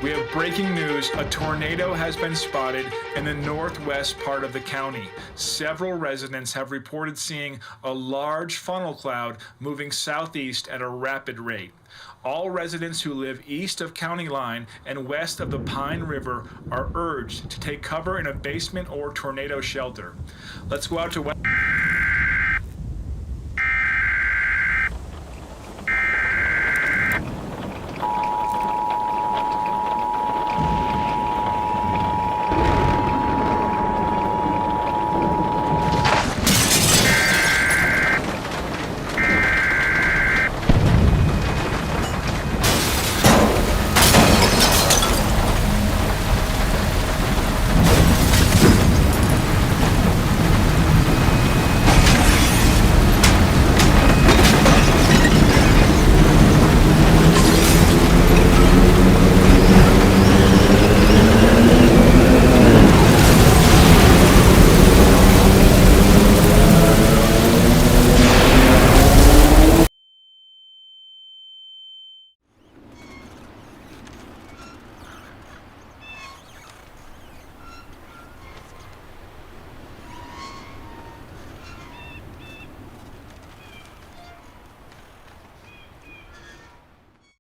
We have breaking news. A tornado has been spotted in the northwest part of the county. Several residents have reported seeing a large funnel cloud moving southeast at a rapid rate. All residents who live east of County Line and west of the Pine River are urged to take cover in a basement or tornado shelter. Let's go out to West